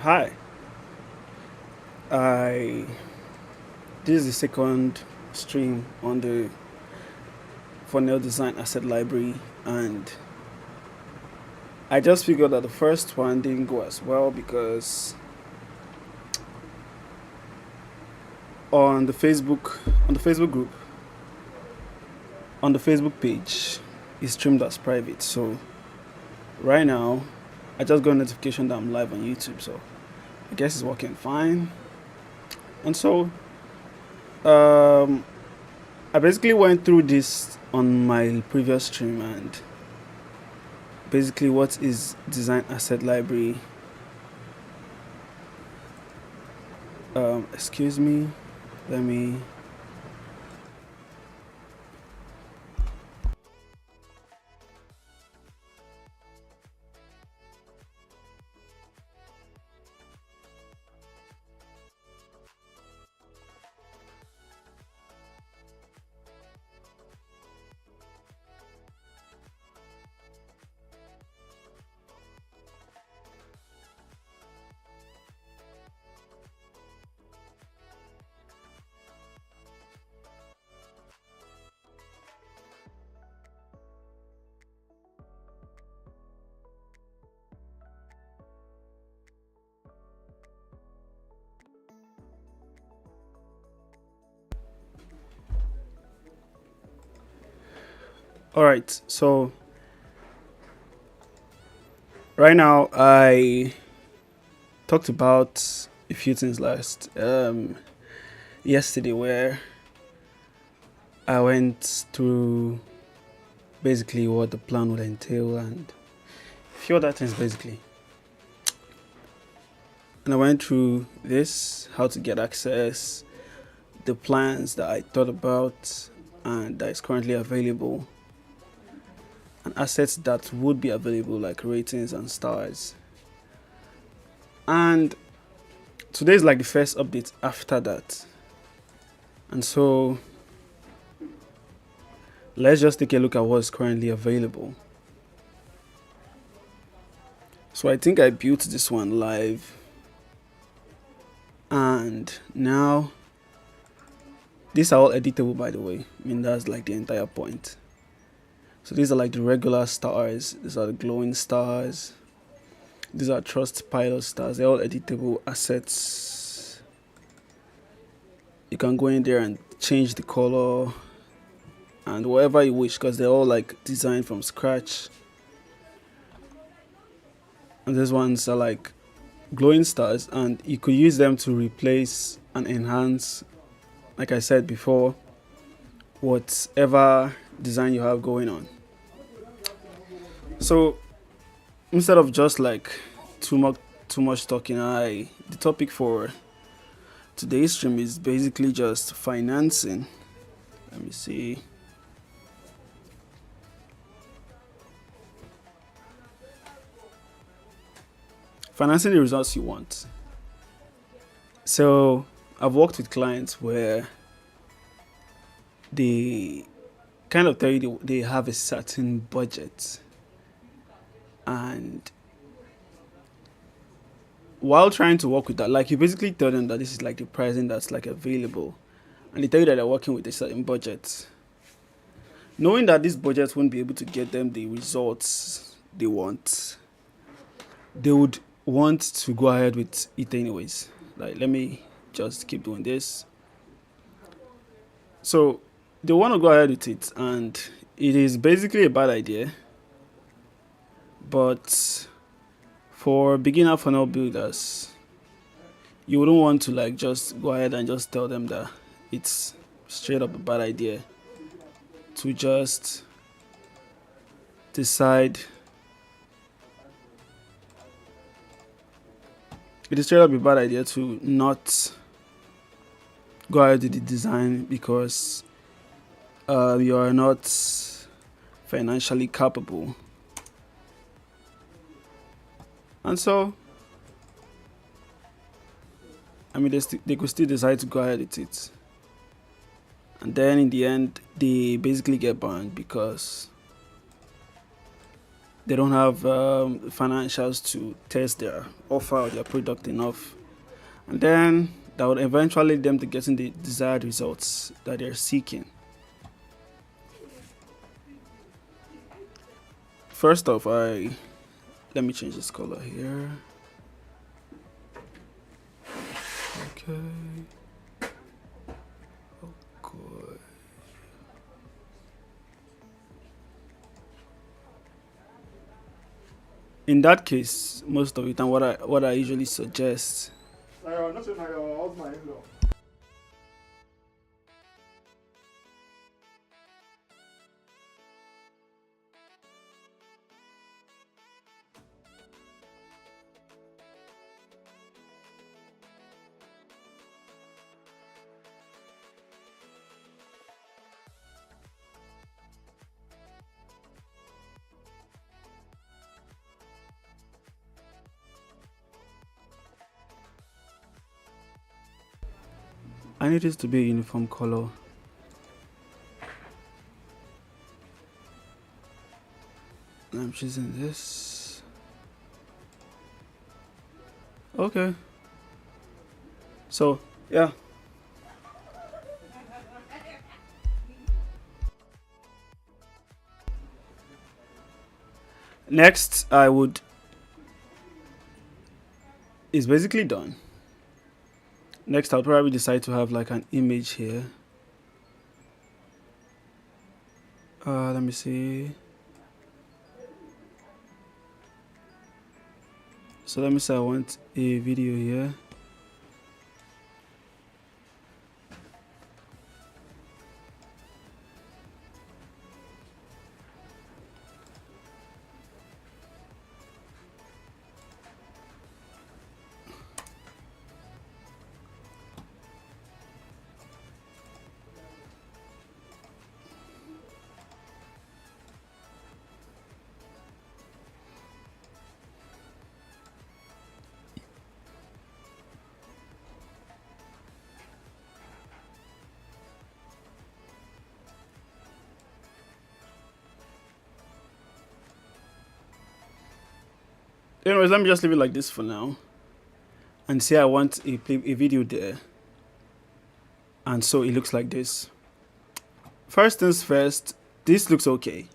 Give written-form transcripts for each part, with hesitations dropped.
Hi, I this is the second stream on the Funnel Design Asset Library, and I just figured that the first one didn't go as well because on the Facebook on the Facebook group on the Facebook page it's streamed as private. So right now I just got a notification that I'm live on YouTube, so I guess it's working fine. And so um I basically went through this on my previous stream, and basically what is design asset library. Excuse me, let me. All right, so right now I talked about a few things last yesterday, where I went through basically what the plan would entail and a few other things basically. And I went through this, how to get access, the plans that I thought about and that is currently available, and assets that would be available like ratings and stars. And today is like the first update after that. And so let's just take a look at what's currently available. So I think I built this one live, and now these are all editable, by the way. I mean, that's like the entire point. So these are like the regular stars, these are the glowing stars, these are trust pilot stars. They're all editable assets. You can go in there and change the color and whatever you wish, because they're all like designed from scratch. And these ones are like glowing stars, and you could use them to replace and enhance, like I said before, whatever design you have going on. So instead of just like too much talking, the topic for today's stream is basically just financing. Let me see. Financing the results you want. So I've worked with clients where they kind of tell you they have a certain budget, and while trying to work with that, like you basically tell them that this is like the pricing that's like available, and they tell you that they're working with a certain budget, knowing that this budget won't be able to get them the results they want. They would want to go ahead with it anyways. Like, let me just keep doing this. So they want to go ahead with it, and it is basically a bad idea. But for beginner funnel builders, you wouldn't want to like just go ahead and just tell them that it's straight up a bad idea to just decide. It is straight up a bad idea to not go ahead with the design because you are not financially capable. And so, I mean, they could still decide to go ahead with it. And then in the end, they basically get banned because they don't have financials to test their offer or their product enough, and then that would eventually lead them to getting the desired results that they're seeking. First off, let me change this color here. Okay. Oh, good. In that case, most of the time, what I usually suggest. Not my in-law. I need this to be a uniform color. I'm choosing this. Okay. So, yeah. Next, it's basically done. Next, I'll probably decide to have like an image here. Let me see. So let me say I want a video here. Anyways, let me just leave it like this for now. And say I want a video there. And so it looks like this. First things first, this looks okay.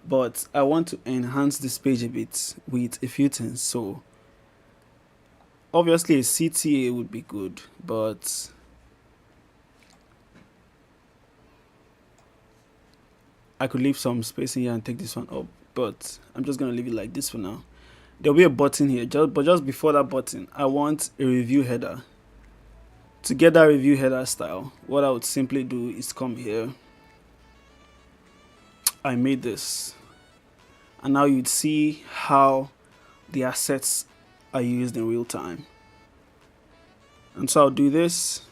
But I want to enhance this page a bit with a few things. So obviously a CTA would be good, but I could leave some space in here and take this one up, but I'm just gonna leave it like this for now. There'll be a button here, but just before that button, I want a review header. To get that review header style, what I would simply do is come here. I made this, and now you'd see how the assets are used in real time. And so I'll do this.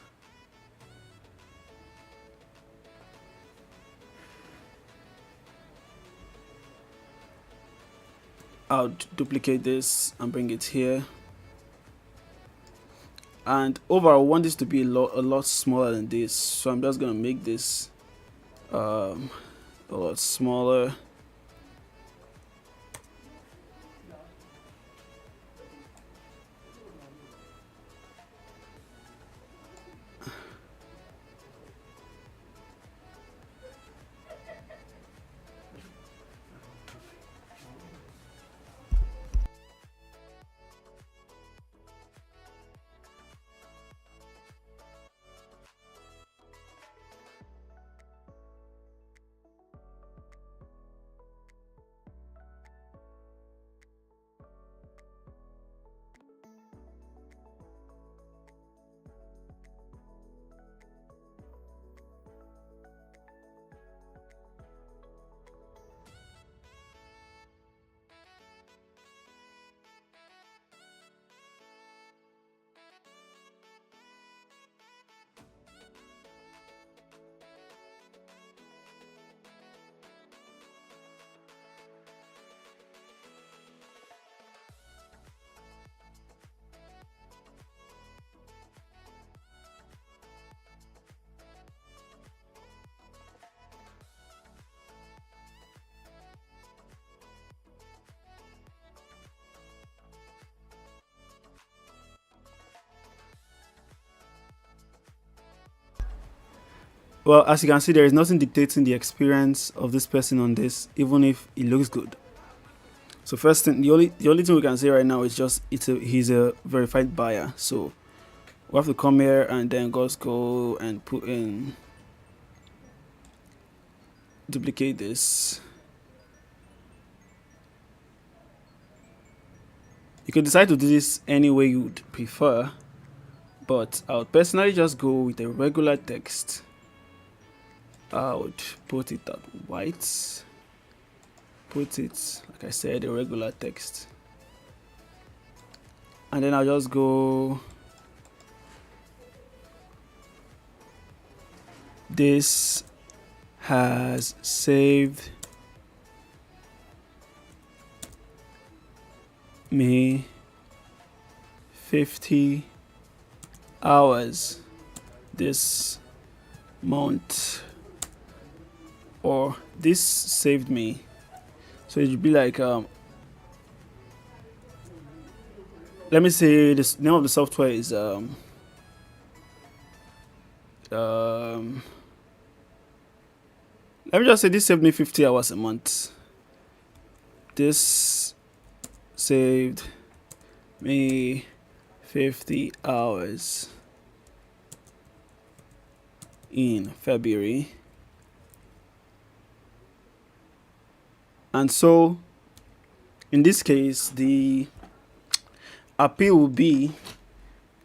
I'll duplicate this and bring it here. And overall, I want this to be a lot smaller than this. So I'm just gonna make this a lot smaller. Well, as you can see, there is nothing dictating the experience of this person on this, even if it looks good. So first thing, the only thing we can say right now is just he's a verified buyer. So we have to come here and then just go and put in, duplicate this. You can decide to do this any way you'd prefer, but I would personally just go with a regular text. I would put it at white. Put it, like I said, a regular text. And then I'll just go, this has saved me 50 hours this month, or this saved me. So it should be like, let me say this name of the software is let me just say this saved me 50 hours a month. This saved me 50 hours in February. And so in this case, the appeal will be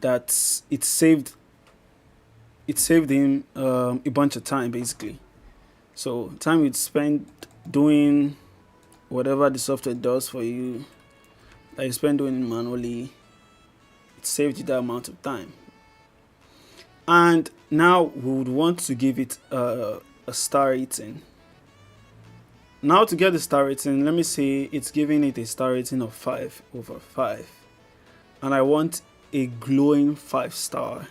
that it saved him a bunch of time, basically. So time you'd spend doing whatever the software does for you, that you spend doing it manually, it saved you that amount of time. And now we would want to give it a star rating. Now to get the star rating, let me say it's giving it a star rating of 5/5. And I want a glowing 5-star.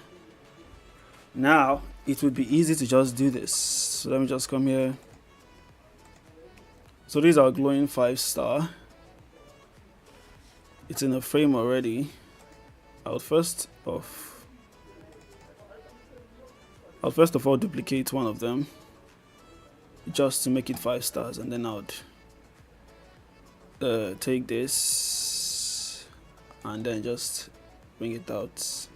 Now it would be easy to just do this. So let me just come here. So these are glowing 5-star. It's in a frame already. I'll first of all duplicate one of them, just to make it 5 stars, and then I would take this and then just bring it out.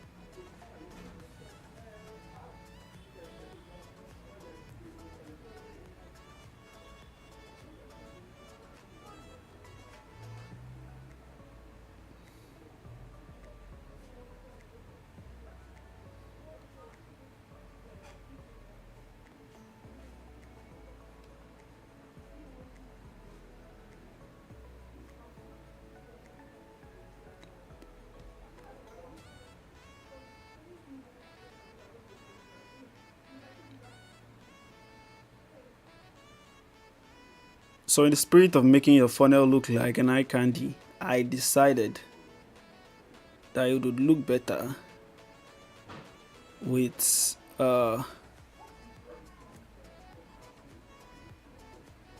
So in the spirit of making your funnel look like an eye candy, I decided that it would look better with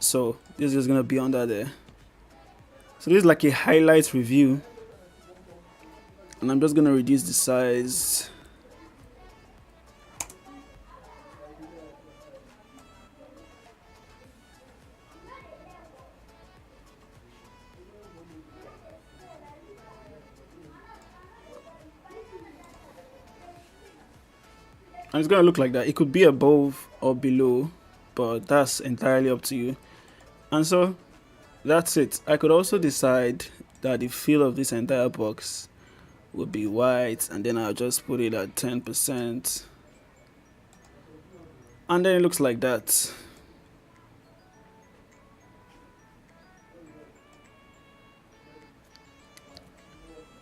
so this is gonna be under there. So this is like a highlight review, and I'm just gonna reduce the size. And it's gonna look like that. It could be above or below, but that's entirely up to you. And so that's it. I could also decide that the feel of this entire box would be white, and then I'll just put it at 10%, and then it looks like that.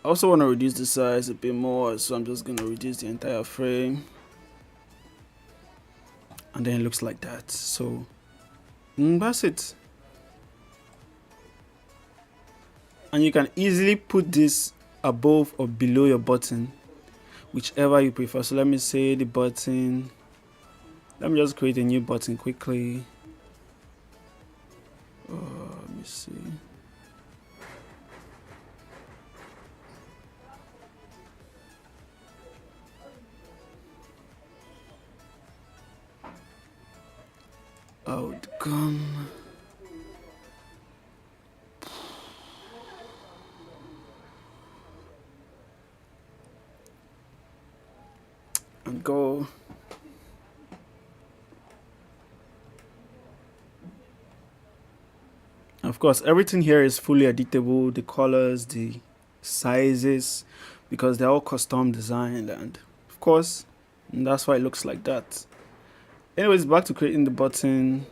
I also want to reduce the size a bit more, so I'm just going to reduce the entire frame, and then it looks like that. So that's it. And you can easily put this above or below your button, whichever you prefer. So let me say the button, let me just create a new button quickly. Let me see. outcome. And go. Of course, everything here is fully editable, the colors, the sizes, because they're all custom designed, and of course, that's why it looks like that. Anyways, back to creating the button.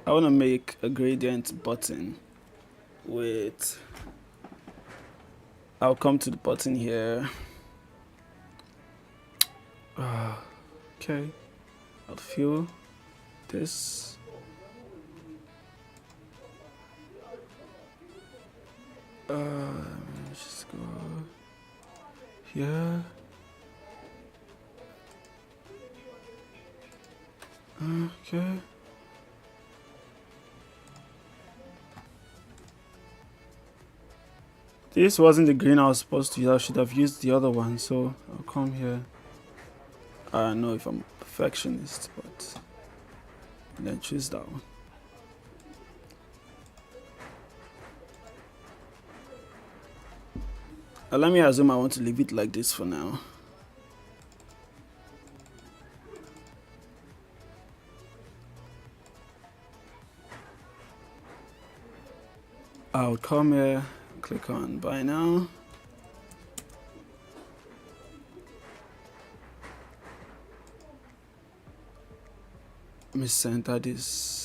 I want to make a gradient button with, I'll come to the button here. Okay, I'll fill this. Let's just go here. Okay. This wasn't the green I was supposed to use. I should have used the other one. So I'll come here. I don't know if I'm a perfectionist, but then choose that one. Let me assume I want to leave it like this for now. I'll come here, click on buy now. Let me center this.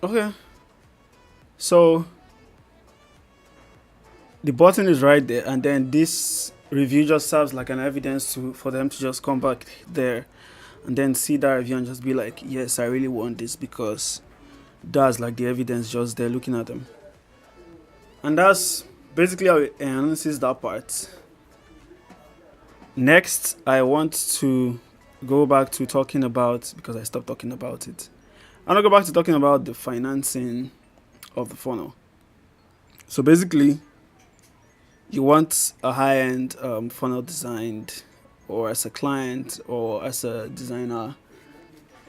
Okay, so the button is right there, and then this review just serves like an evidence for them to just come back there and then see that review and just be like, yes, I really want this, because that's like the evidence just there looking at them. And that's basically how it enhances that part. Next, I want to go back to talking about, because I stopped talking about it, I'm gonna go back to talking about the financing of the funnel. So basically, you want a high-end funnel designed, or as a client or as a designer,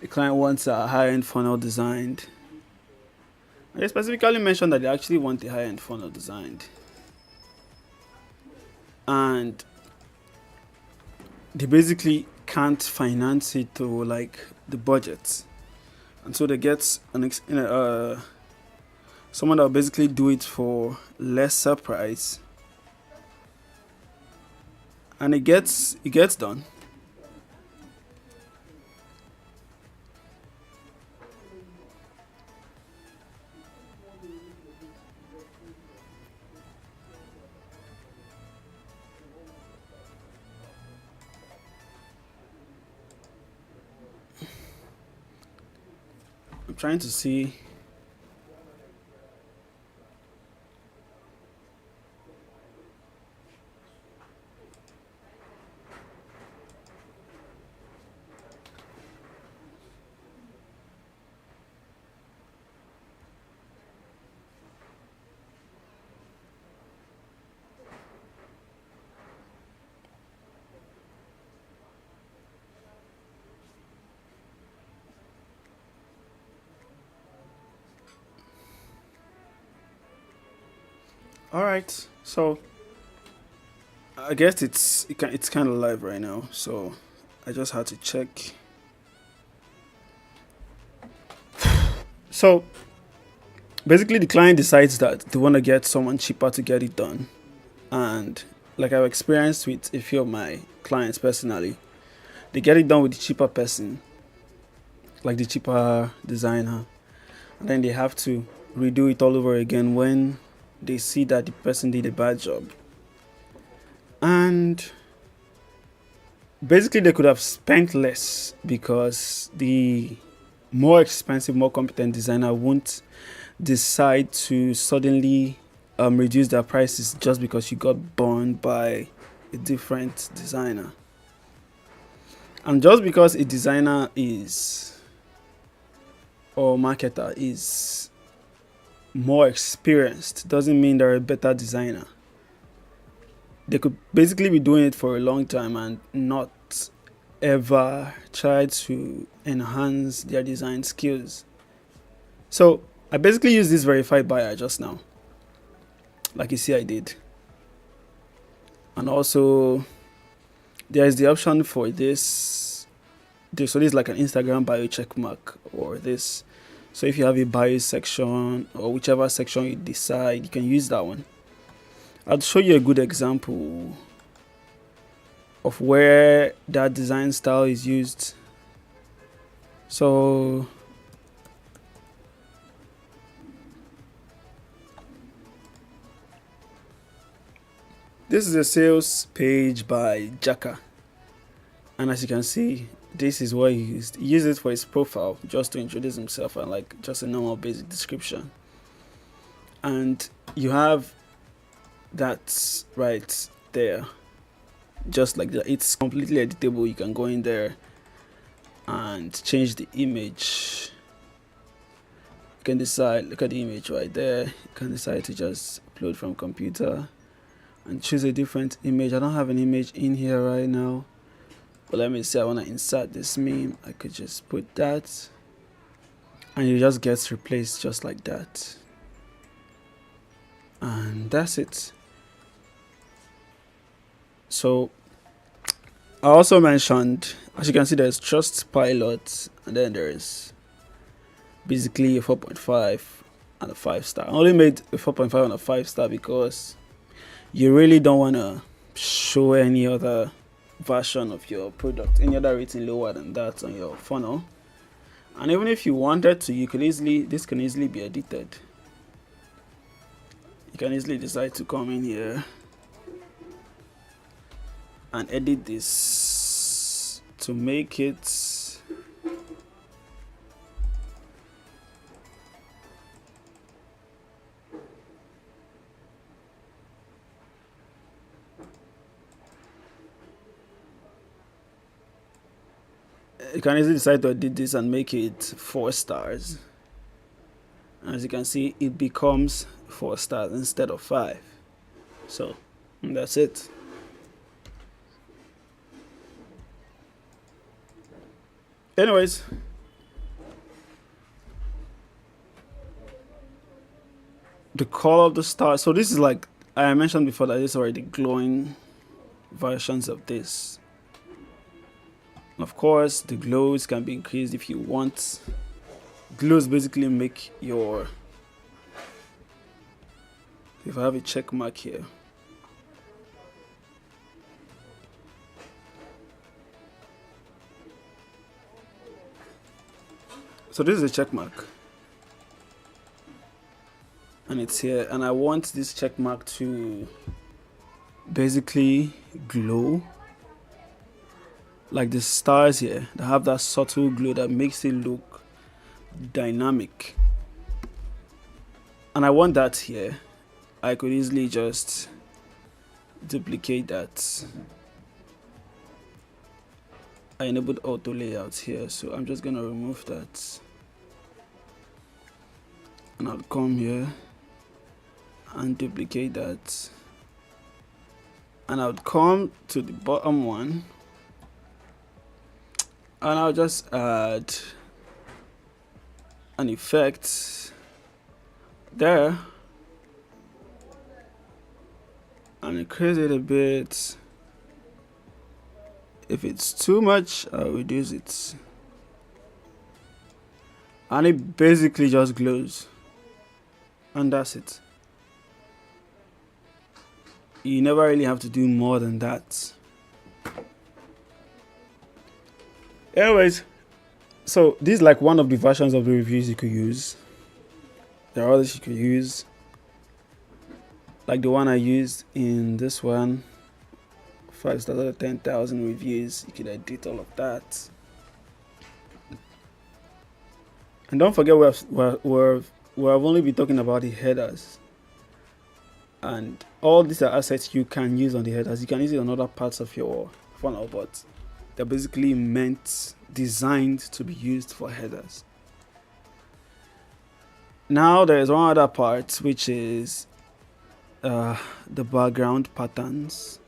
a client wants a high-end funnel designed. And they specifically mentioned that they actually want a high-end funnel designed, and they basically can't finance it to like the budget. And so they get someone that will basically do it for lesser price, and it gets done. I'm trying to see. All right, so I guess it's kind of live right now, so I just had to check. So basically, the client decides that they want to get someone cheaper to get it done, and like I've experienced with a few of my clients personally, they get it done with the cheaper person, like the cheaper designer, and then they have to redo it all over again when they see that the person did a bad job. And basically they could have spent less, because the more expensive, more competent designer won't decide to suddenly reduce their prices just because you got burned by a different designer. And just because a designer is, or marketer is, more experienced doesn't mean they're a better designer. They could basically be doing it for a long time and not ever try to enhance their design skills. So I basically used this verified buyer just now, like you see I did. And also there is the option for this. So this is like an Instagram bio check mark, or this. So if you have a bio section, or whichever section you decide, you can use that one. I'll show you a good example of where that design style is used. So this is a sales page by Jaka, and as you can see, this is what he used. He used it for his profile, just to introduce himself, and like just a normal basic description. And you have that right there, just like that. It's completely editable. You can go in there and change the image. You can decide, look at the image right there. You can decide to just upload from computer and choose a different image. I don't have an image in here right now, but let me see. I want to insert this meme. I could just put that, and it just gets replaced just like that. And that's it. So I also mentioned, as you can see, there's Trustpilot, and then there's basically a 4.5 and a 5-star. I only made a 4.5 and a 5-star because you really don't want to show any other version of your product, any other rating lower than that on your funnel. And even if you wanted to, you could easily, this can easily be edited. You can easily decide to come in here and edit this to make it you can easily decide to edit this and make it 4 stars. As you can see, it becomes 4 stars instead of 5. So that's it. Anyways, the color of the star. So this is like I mentioned before, that is already glowing versions of this. Of course, the glows can be increased if you want. Glows basically make your, if I have a check mark here, so this is a check mark, and it's here, and I want this check mark to basically glow like the stars here, that have that subtle glow that makes it look dynamic. And I want that here. I could easily just duplicate that. I enabled auto layout here, so I'm just gonna remove that, and I'll come here and duplicate that, and I'll come to the bottom one, and I'll just add an effect there and increase it a bit. If it's too much, I'll reduce it, and it basically just glows, and that's it. You never really have to do more than that. Anyways, so this is like one of the versions of the reviews you could use. There are others you could use, like the one I used in this one. 5 stars out of 10,000 reviews. You could edit all of that. And don't forget, we've only been talking about the headers. And all these are assets you can use on the headers. You can use it on other parts of your funnel, but they're basically designed to be used for headers. Now there's one other part, which is the background patterns,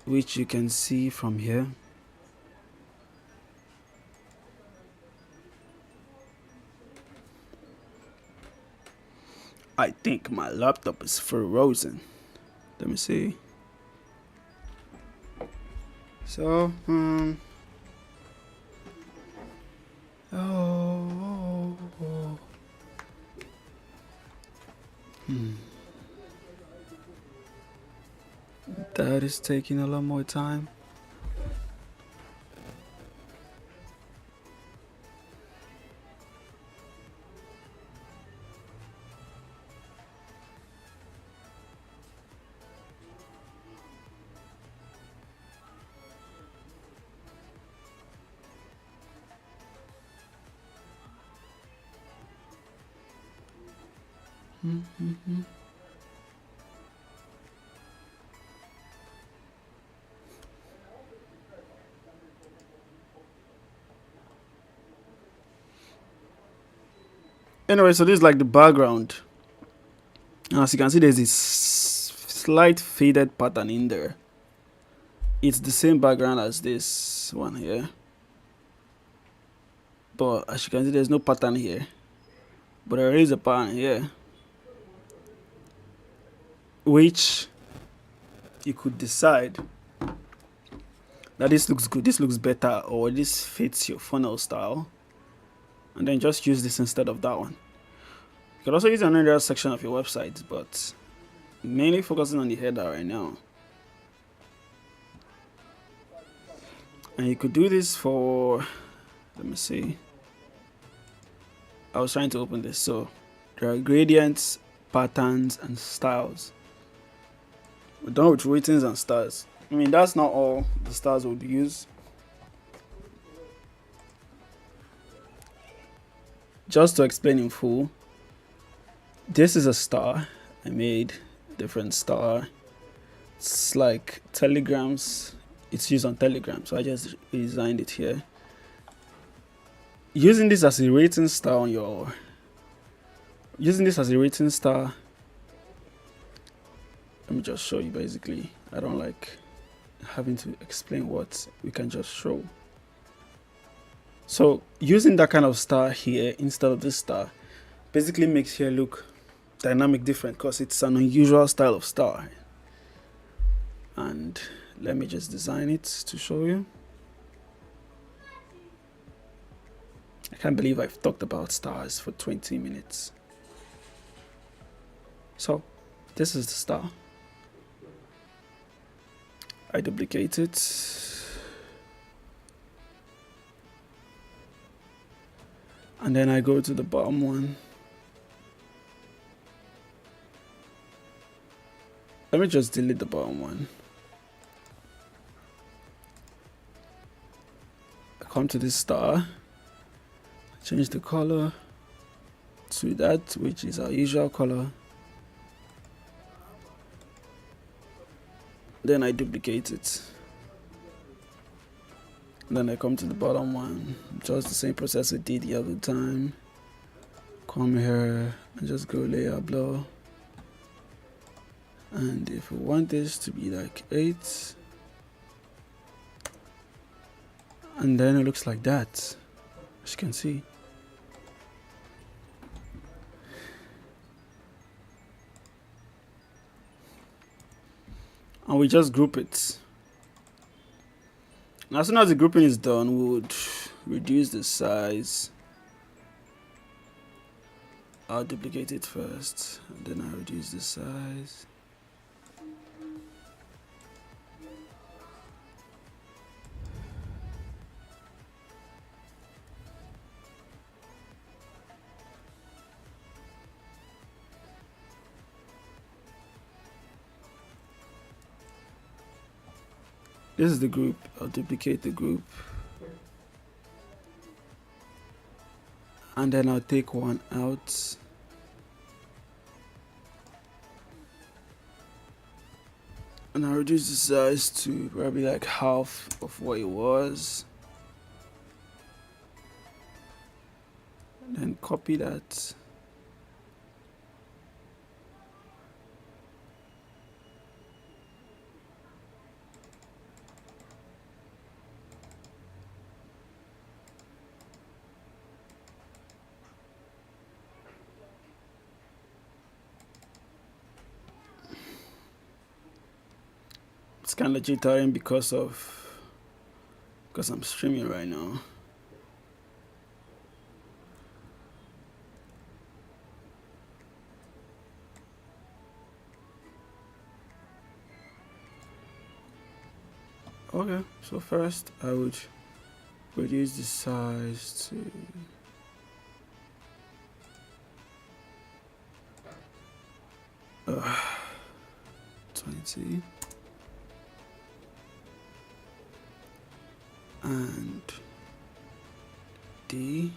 which you can see from here. I think my laptop is frozen. Let me see. So, that is taking a lot more time. Anyway, so this is like the background. As you can see, there's this slight faded pattern in there. It's the same background as this one here, but as you can see, there's no pattern here, but there is a pattern here, which you could decide that this looks good, this looks better, or this fits your funnel style, and then just use this instead of that one. You could also use another section of your website, but mainly focusing on the header right now. And you could do this for, let me see, I was trying to open this. So there are gradients, patterns, and styles. We're done with ratings and stars. I mean, that's not all the stars would use. Just to explain in full, this is a star. I made a different star. It's like telegrams. It's used on Telegram, so I just redesigned it here. Using this as a rating star on your, let me just show you. Basically, I don't like having to explain what we can just show. So using that kind of star here instead of this star basically makes here look dynamic, different, because it's an unusual style of star. And let me just design it to show you. I can't believe I've talked about stars for 20 minutes. So this is the star. I duplicate it. And then I go to the bottom one. Let me just delete the bottom one. I come to this star, change the color to that, which is our usual color. Then I duplicate it. Then I come to the bottom one, just the same process we did the other time. Come here and just go layer blur. And if we want this to be like 8, and then it looks like that, as you can see. And we just group it. And as soon as the grouping is done, we would reduce the size. I'll duplicate it first, and then I'll reduce the size. This is the group. I'll duplicate the group. And then I'll take one out. And I'll reduce the size to probably like half of what it was. And then copy that. It's kind of jittering because I'm streaming right now. Okay, so first I would reduce the size to 20 and D.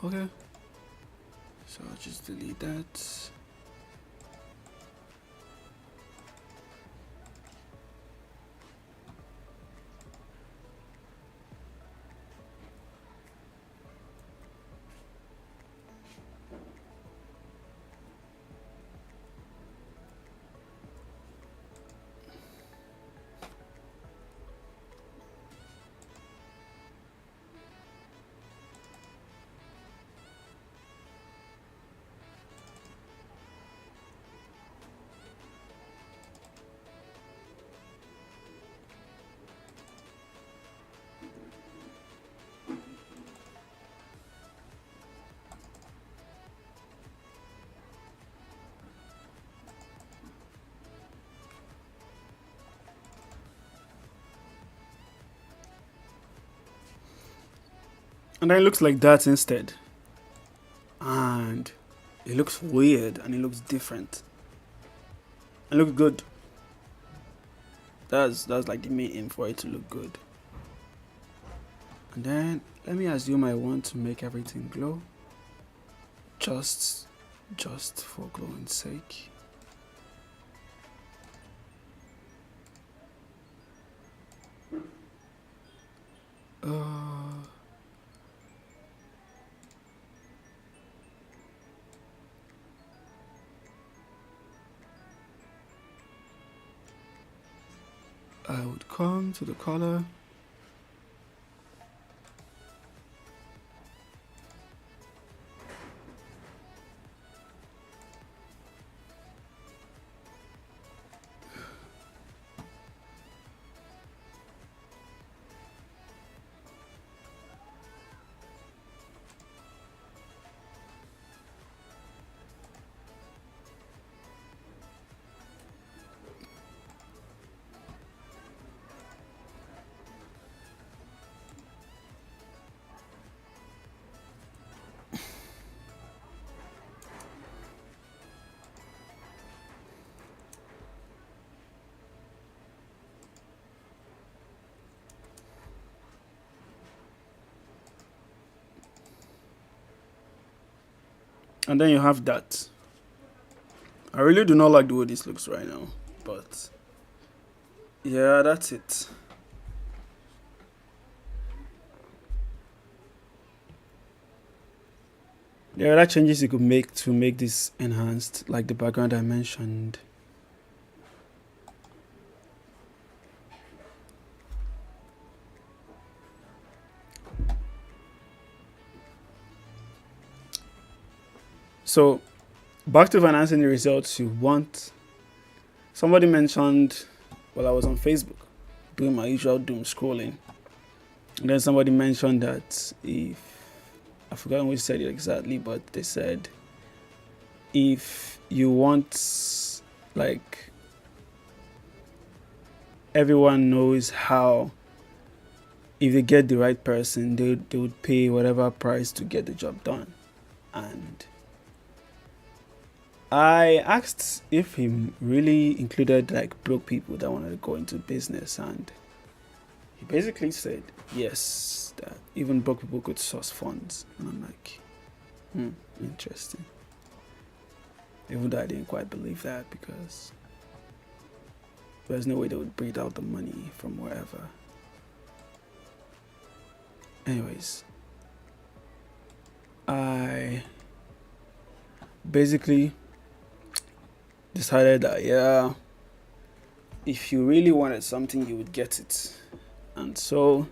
Okay, so I'll just delete that. And then it looks like that instead. And it looks weird and it looks different. It looks good. That's like the main aim, for it to look good. And then let me assume I want to make everything glow. Just for glowing sake. I would come to the color. And then you have that. I really do not like the way this looks right now, but yeah, that's it. There are other changes you could make to make this enhanced, like the background I mentioned. So back to financing the results you want. Somebody mentioned, well, I was on Facebook. doing my usual doom scrolling. And then somebody mentioned that if, I forgot who said it exactly, but they said if you want, like, everyone knows how, if they get the right person, they would pay whatever price to get the job done. And I asked if he really included like broke people that wanted to go into business, and he basically said yes, that even broke people could source funds. And I'm like, interesting. Even though I didn't quite believe that, because there's no way they would breed out the money from wherever. Anyways, I basically decided that, yeah, if you really wanted something, you would get it. And so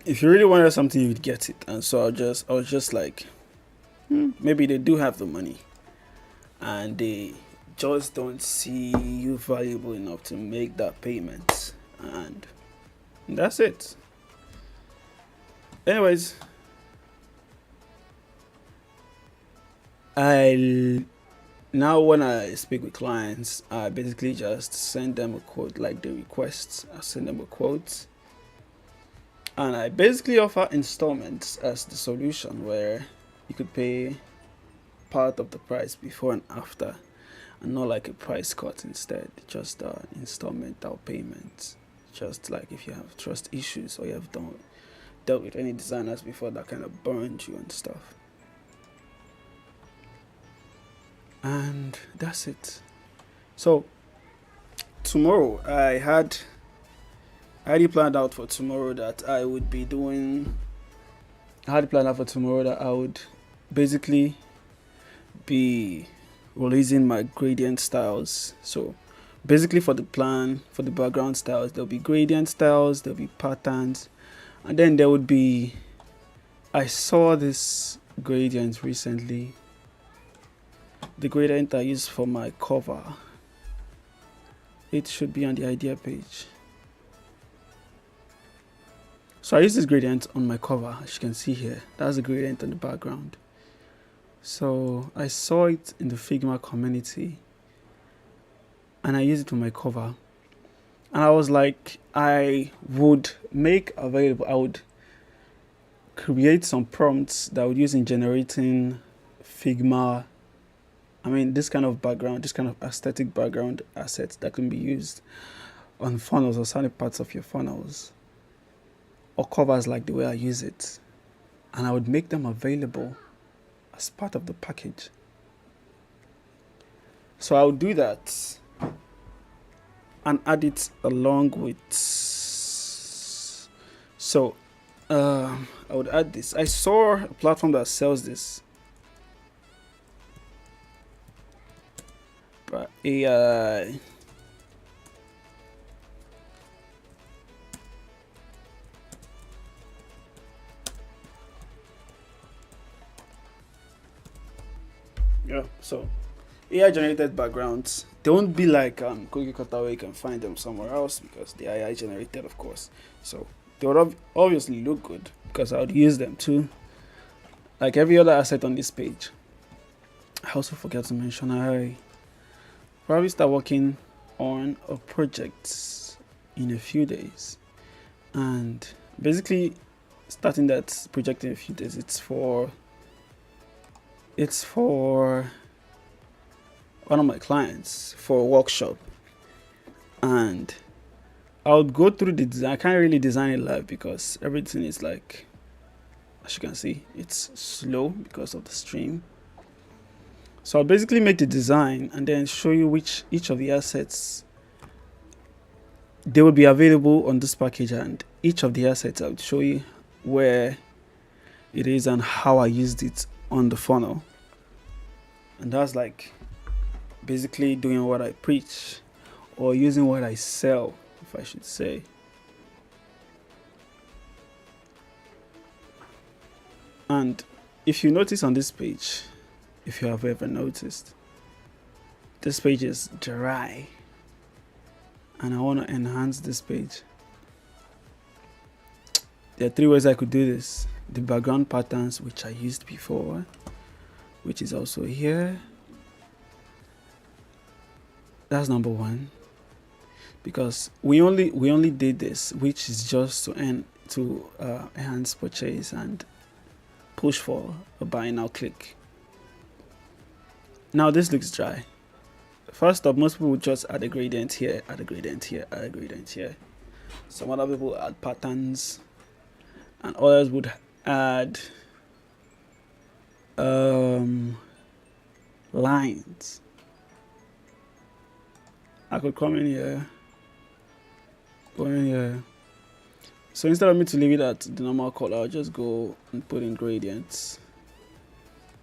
if you really wanted something, you'd get it. And so I was just like, maybe they do have the money, and they just don't see you valuable enough to make that payment, and that's it. Anyways, now when I speak with clients, I basically just send them a quote, like the requests. I send them a quote, and I basically offer installments as the solution, where you could pay part of the price before and after, and not like a price cut. Instead, just installmental payments. Just like if you have trust issues, or you have dealt with any designers before that kind of burned you and stuff. And that's it. So tomorrow, I already planned out for tomorrow that I would be doing. I had planned out for tomorrow that I would basically be releasing my gradient styles. So basically, for the background styles, there'll be gradient styles, there'll be patterns, and then there would be, I saw this gradient recently, the gradient I used for my cover. It should be on the idea page. So I use this gradient on my cover, as you can see here. That's the gradient on the background. So I saw it in the Figma community, and I used it on my cover. And I was like, I would create some prompts that I would use in generating Figma. I mean, this kind of background, this kind of aesthetic background assets that can be used on funnels or certain parts of your funnels, or covers like the way I use it. And I would make them available as part of the package. So I would do that and add it along with. So I would add this. I saw a platform that sells this, but AI. Yeah, so AI generated backgrounds, they won't be like cookie cutter where you can find them somewhere else, because the AI generated, of course. So they would obviously look good, because I would use them too, like every other asset on this page. I also forgot to mention, I probably start working on a project in a few days, and basically starting that project in a few days, it's for one of my clients for a workshop, and I would go through the design. I can't really design it live because everything is, like, as you can see, it's slow because of the stream. So I'll basically make the design and then show you which each of the assets they will be available on this package, and each of the assets I would show you where it is and how I used it on the funnel. And that's like basically doing what I preach, or using what I sell, if I should say. And if you notice on this page, if you have ever noticed, this page is dry, and I want to enhance this page. There are 3 ways I could do this. The background patterns, which I used before, which is also here. That's number 1, because we only did this, which is just to enhance purchase and push for a buy now click. Now this looks dry. First up, most people would just add a gradient here, add a gradient here, add a gradient here. Some other people add patterns, and others would add lines. I could come in here, go in here. So instead of me to leave it at the normal color, I'll just go and put in gradients.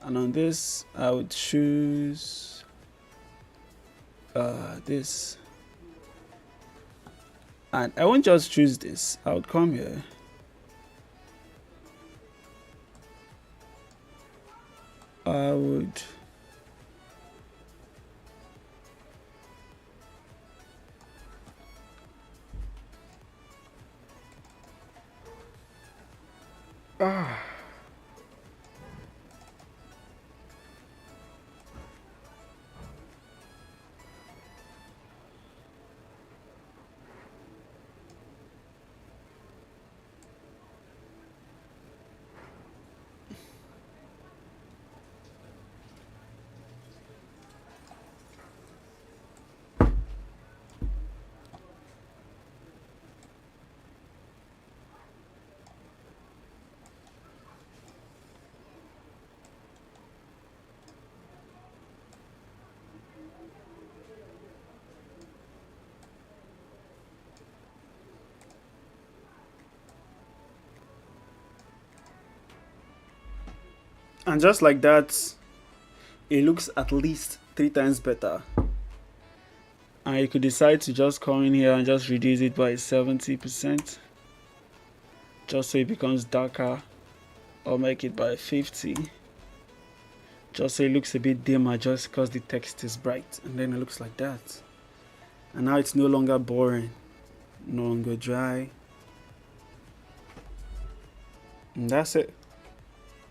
And on this, I would choose this. And I won't just choose this. I would come here. I would And just like that, it looks at least 3 times better. And you could decide to just come in here and just reduce it by 70%, just so it becomes darker, or make it by 50, just so it looks a bit dimmer, just because the text is bright. And then it looks like that. And now it's no longer boring, no longer dry. And that's it.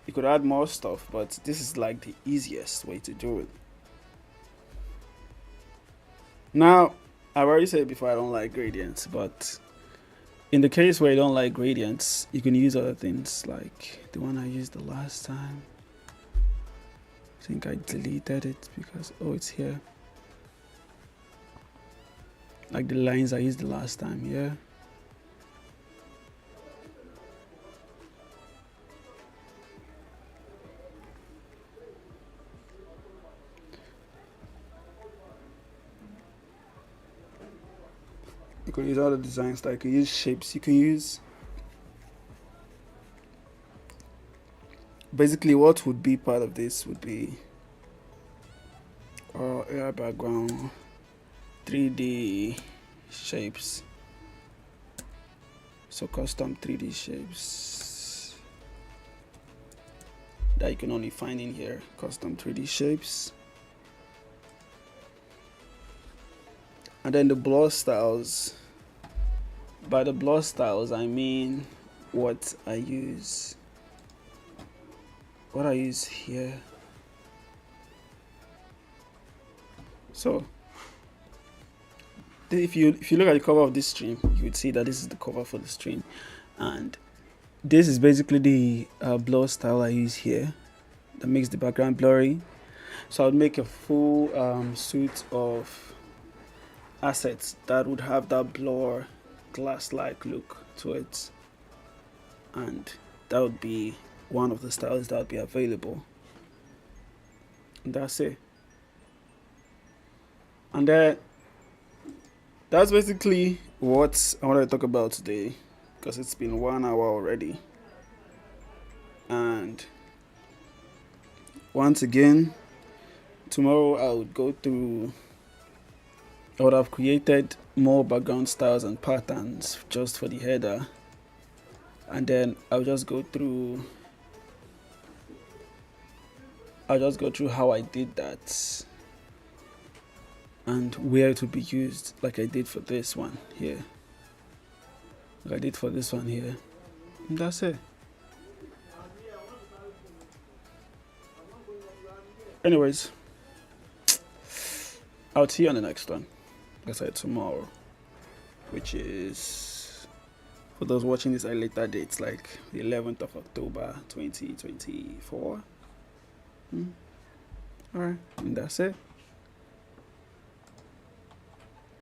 You could add more stuff, but this is like the easiest way to do it. Now, I've already said before I don't like gradients, but in the case where you don't like gradients, you can use other things like the one I used the last time. I think I deleted it because, oh, it's here. Like the lines I used the last time, yeah. You can use other designs, like you can use shapes, you can use basically what would be part of this would be air background, 3D shapes. So custom 3D shapes that you can only find in here, custom 3D shapes. And then the blur styles. By the blur styles, I mean what I use here. So if you look at the cover of this stream, you would see that this is the cover for the stream, and this is basically the blur style I use here that makes the background blurry. So I would make a full suite of assets that would have that blur glass-like look to it, and that would be one of the styles that would be available. And that's it. And that's basically what I want to talk about today, because it's been 1 hour already. And once again, tomorrow I would have created more background styles and patterns just for the header, and then I'll just go through how I did that and where to be used, like I did for this one here. And that's it. Anyways, I'll see you on the next one. Like I said, tomorrow, which is, for those watching this at a later date, like the 11th of October 2024. Alright, and that's it.